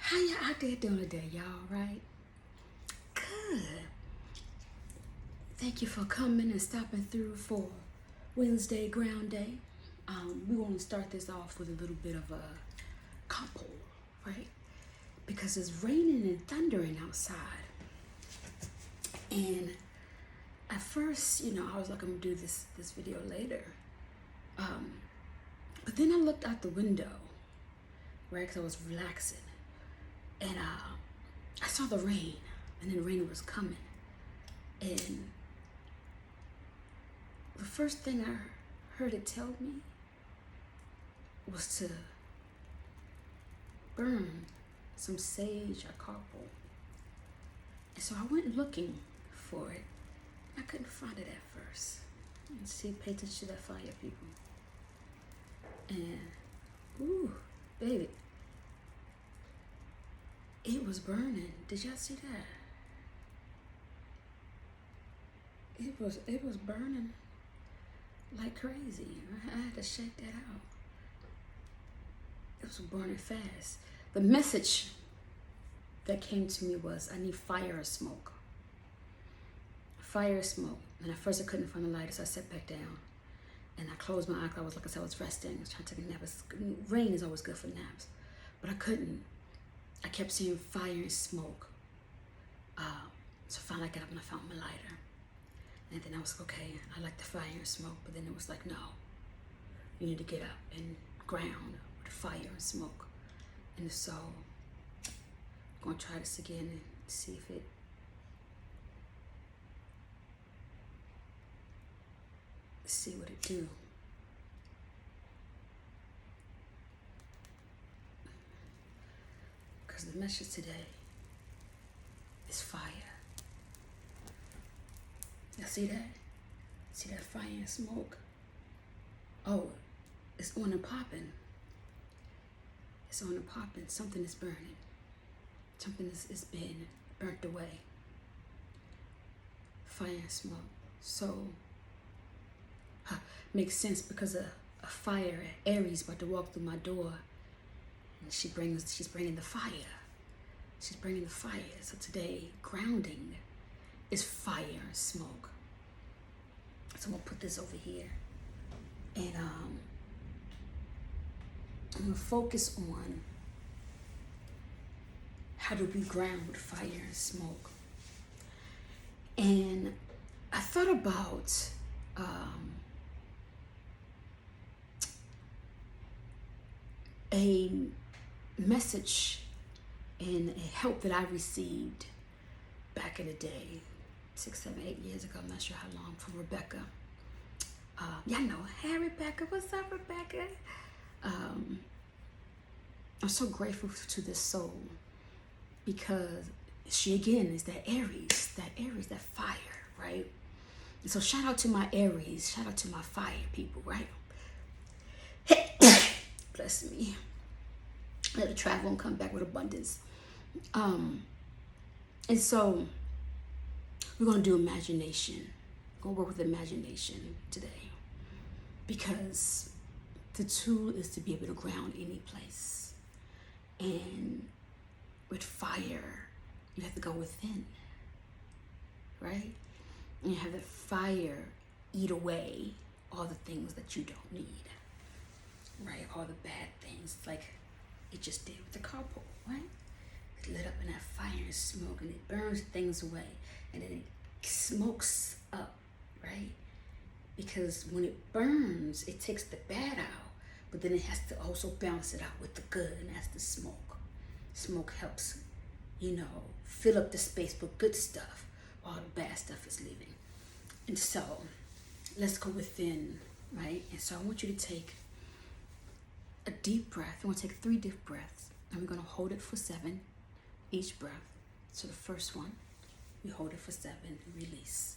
How y'all out there doing today, y'all, right? Good. Thank you for coming and stopping through for Wednesday Ground Day. We want to start this off with a little bit of a couple, right? Because it's raining and thundering outside. And at first, I was like, I'm gonna do this video later. But then I looked out the window, right? Because I was relaxing. And I saw the rain, and then the rain was coming. And the first thing I heard it tell me was to burn some sage or copal. And so I went looking for it. I couldn't find it at first. And see, pay attention to that fire, people. And, ooh, baby, it was burning. Did y'all see that? It was burning like crazy. I had to shake that out. It was burning fast. The message that came to me was, I need fire or smoke. Fire or smoke. And at first I couldn't find the lighter, so I sat back down. And I closed my eyes. I was like I said, I was resting. I was trying to take a nap. Rain is always good for naps. But I couldn't. I kept seeing fire and smoke. So finally I got up and I found my lighter. And then I was like, okay, I like the fire and smoke. But then it was like, no. You need to get up and ground with fire and smoke. And so I'm going to try this again and see if it see what it do. Because the message today is fire. Y'all see that? See that fire and smoke? Oh, it's on and popping. It's on and popping. Something is burning. Something is being burnt away. Fire and smoke. So, makes sense because a fire, Aries about to walk through my door, and she's bringing the fire. She's bringing the fire. So today, grounding is fire and smoke. So I'm gonna put this over here, and I'm gonna focus on how do we ground fire and smoke. And I thought about a message and a help that I received back in the day, 6, 7, 8 years ago. I'm not sure how long, from Rebecca. Y'all know, hey Rebecca, what's up, Rebecca? I'm so grateful to this soul because she again is that Aries, that fire, right? And so shout out to my Aries, shout out to my fire people, right? Bless me. Let it travel and come back with abundance. And so we're going to do imagination. We're going to work with imagination today because the tool is to be able to ground any place. And with fire, you have to go within, right? And you have the fire eat away all the things that you don't need, right? All the bad things, like it just did with the carpool, right? It lit up in that fire and smoke, and it burns things away, and then it smokes up, right? Because when it burns, it takes the bad out, but then it has to also balance it out with the good, and that's the smoke. Smoke helps, fill up the space with good stuff while the bad stuff is leaving. And so let's go within, right? And so I want you to take a deep breath. I want to take 3 deep breaths, and we're going to hold it for 7 each breath. So the first one, we hold it for 7 and release.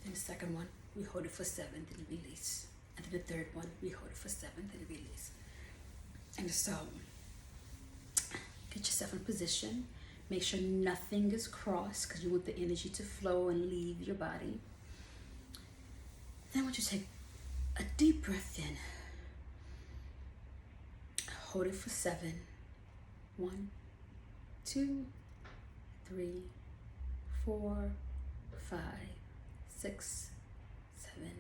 Then the second one, we hold it for 7, then release. And then the third one, we hold it for 7, then release. And so get yourself in position. Make sure nothing is crossed because you want the energy to flow and leave your body. Then I want you to take a deep breath in. Hold it for 7. 1, 2, 3, 4, 5, 6, 7,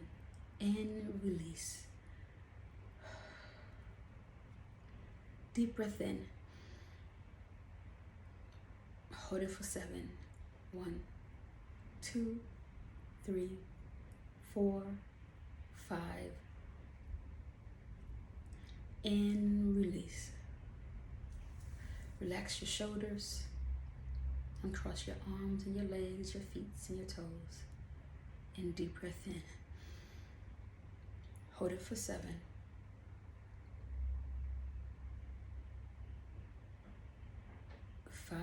and release. Deep breath in. Hold it for 7. 1, 2, 3, 4, 5, and release. Relax your shoulders, uncross your arms and your legs, your feet and your toes, and deep breath in. Hold it for 7. 5,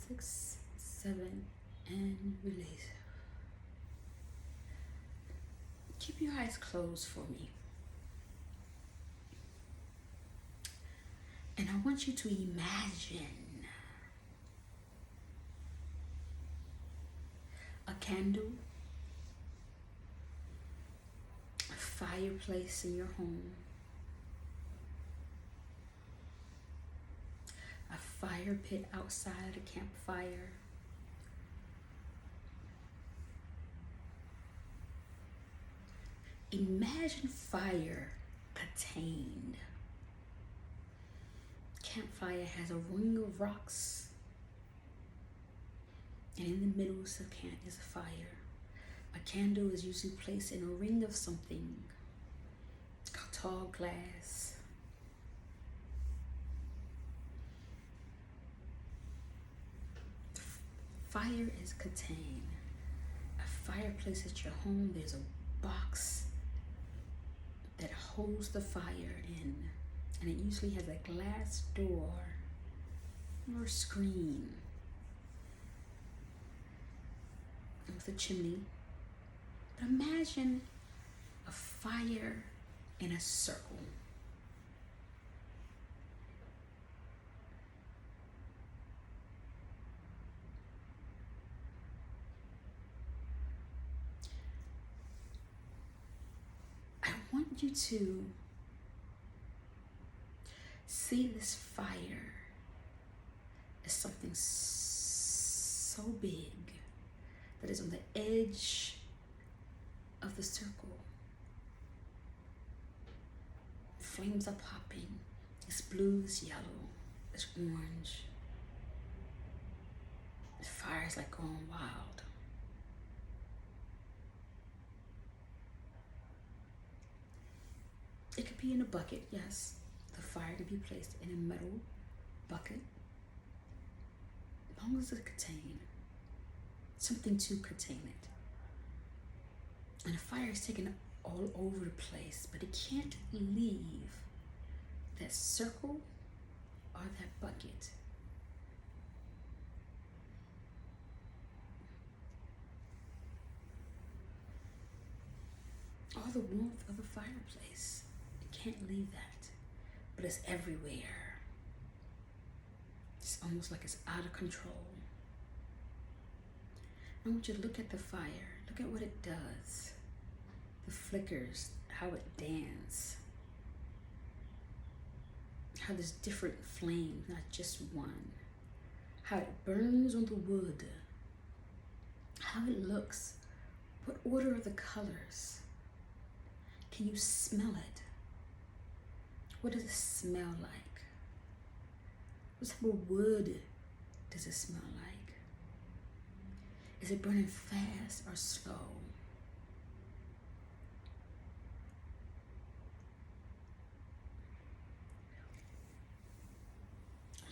6, 7, and release. Keep your eyes closed for me. And I want you to imagine a candle, a fireplace in your home, a fire pit outside a campfire, imagine fire contained. Campfire has a ring of rocks, and in the middle is a fire. A candle is usually placed in a ring of something, tall glass. Fire is contained. A fireplace at your home, there's a box that holds the fire in, and it usually has a glass door or screen with a chimney. But imagine a fire in a circle. I want you to see this fire as something so big that is on the edge of the circle. Flames are popping. It's blue, it's yellow, it's orange. The fire is like going wild. It could be in a bucket, yes. The fire could be placed in a metal bucket, as long as it contains something to contain it. And the fire is taken all over the place, but it can't leave that circle or that bucket. All the warmth of the fireplace, it can't leave that, but it's everywhere. It's almost like it's out of control. I want you to look at the fire. Look at what it does. The flickers, how it dances. How there's different flames, not just one. How it burns on the wood. How it looks. What order are the colors? Can you smell it? What does it smell like? What type of wood does it smell like? Is it burning fast or slow?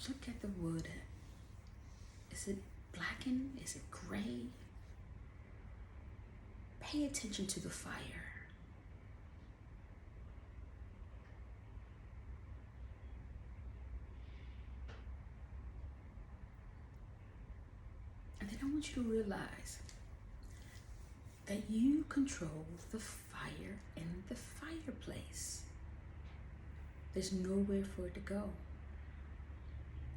Look at the wood. Is it blackened? Is it gray? Pay attention to the fire. And then I want you to realize that you control the fire in the fireplace. There's nowhere for it to go.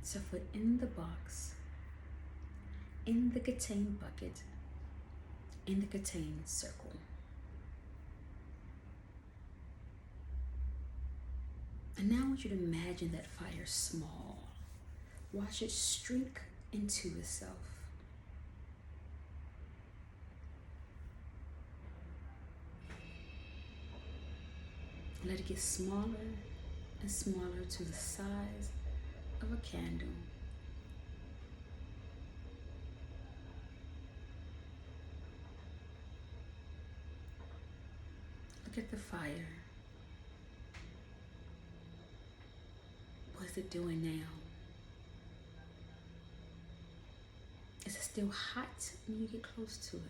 except for in the box, in the contained bucket, in the contained circle. And now I want you to imagine that fire small, Watch it shrink into itself. Let it get smaller and smaller to the size of a candle. Look at the fire. What is it doing now? Is it still hot when you get close to it?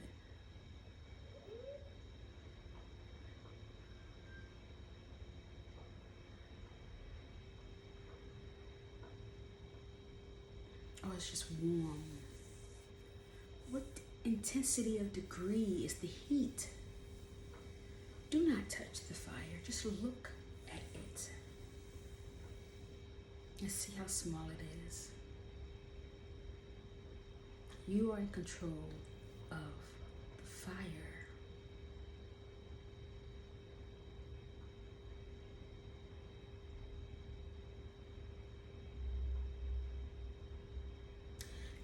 Or it's just warm? What intensity of degree is the heat? Do not touch the fire. Just look at it and see how small it is. You are in control of the fire.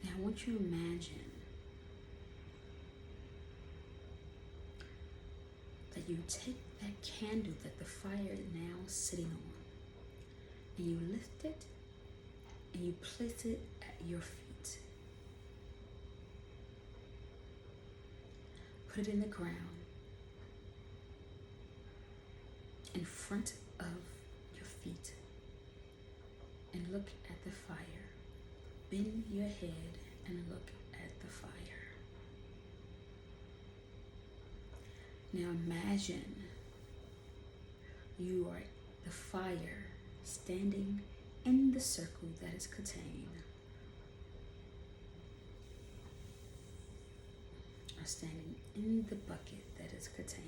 Now I want you to imagine that you take that candle that the fire is now sitting on, and you lift it and you place it at your feet. Put it in the ground in front of your feet and look at the fire. Bend your head and look at the fire. Now imagine you are the fire standing in the circle that is contained, or standing in the bucket that is contained.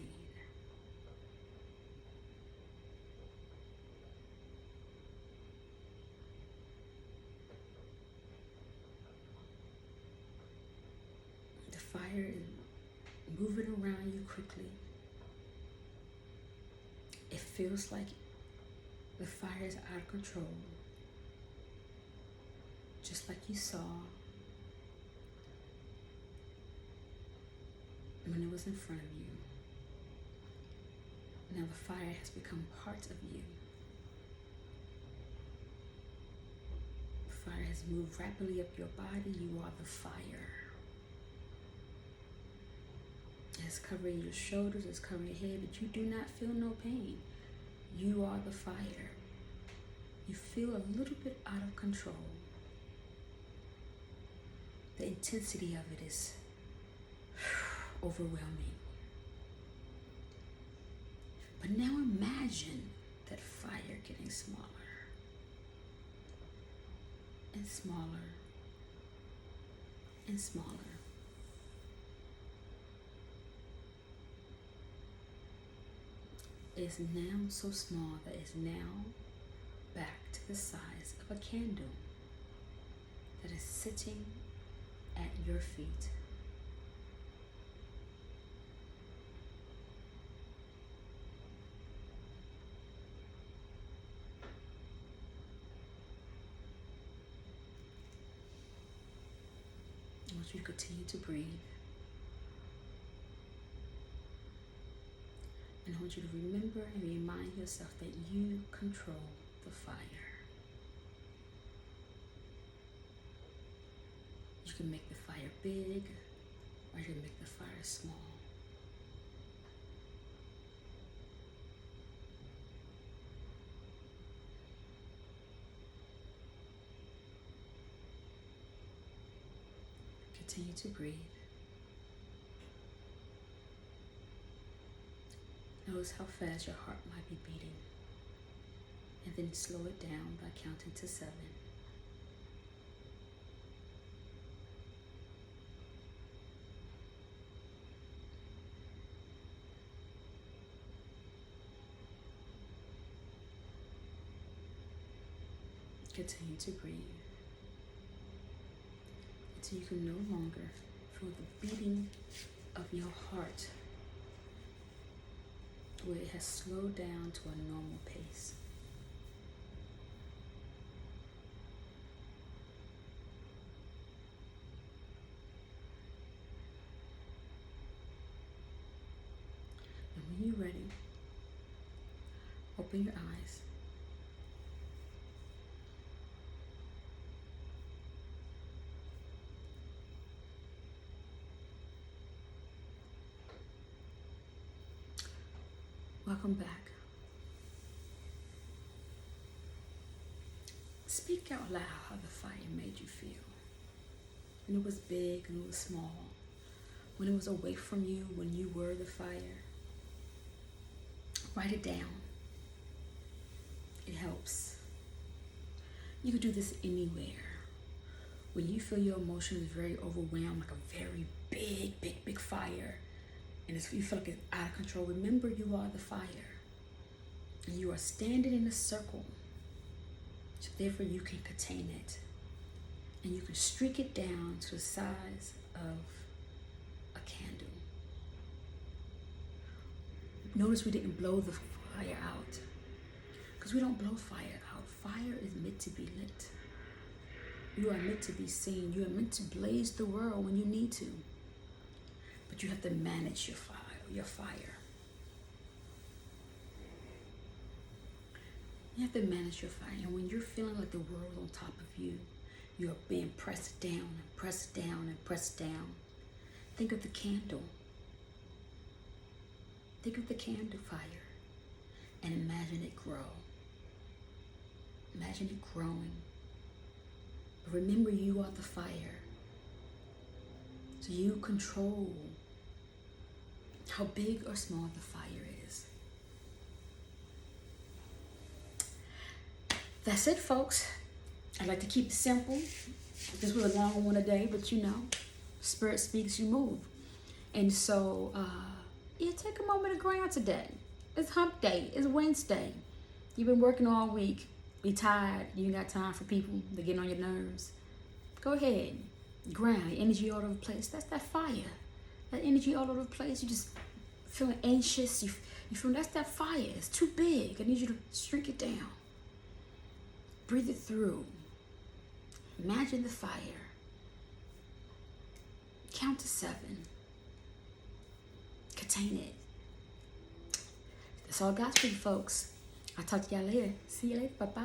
The fire is moving around you quickly. It feels like the fire is out of control, just like you saw when it was in front of you. Now the fire has become part of you. The fire has moved rapidly up your body. You are the fire. It's covering your shoulders, it's covering your head, but you do not feel no pain. You are the fire. You feel a little bit out of control. The intensity of it is overwhelming. But now imagine that fire getting smaller and smaller and smaller. It is now so small that it's now back to the size of a candle that is sitting at your feet. I want you to continue to breathe. And I want you to remember and remind yourself that you control the fire. You can make the fire big, or you can make the fire small. Continue to breathe. Notice how fast your heart might be beating, and then slow it down by counting to 7. Continue to breathe until you can no longer feel the beating of your heart, where it has slowed down to a normal pace. open your eyes. Welcome back. Speak out loud how the fire made you feel. When it was big and it was small. When it was away from you, when you were the fire. Write it down. It helps. You could do this anywhere. When you feel your emotions very overwhelmed, like a very big fire, and you feel like it's out of control, remember you are the fire. And you are standing in a circle. So therefore you can contain it. And you can streak it down to the size of a candle. Notice we didn't blow the fire out. Because we don't blow fire out. Fire is meant to be lit. You are meant to be seen. You are meant to blaze the world when you need to. But you have to manage your fire. You have to manage your fire. And when you're feeling like the world's on top of you, you're being pressed down and pressed down and pressed down. Think of the candle. Think of the candle fire and imagine it grow. Imagine it growing. But remember, you are the fire. So you control how big or small the fire is. That's it, folks. I like to keep it simple. This was a long one today, but you know, Spirit speaks, you move. And so, yeah, take a moment of ground today. It's hump day. It's Wednesday. You've been working all week. Be tired. You ain't got time for people that get on your nerves. Go ahead. Ground. Your energy all over the place. That's that fire. That energy all over the place. You just feeling anxious. You feel that's that fire. It's too big. I need you to shrink it down. Breathe it through. Imagine the fire. Count to 7. Contain it. That's all I got for you, folks. I'll talk to y'all later. See you later. Bye-bye.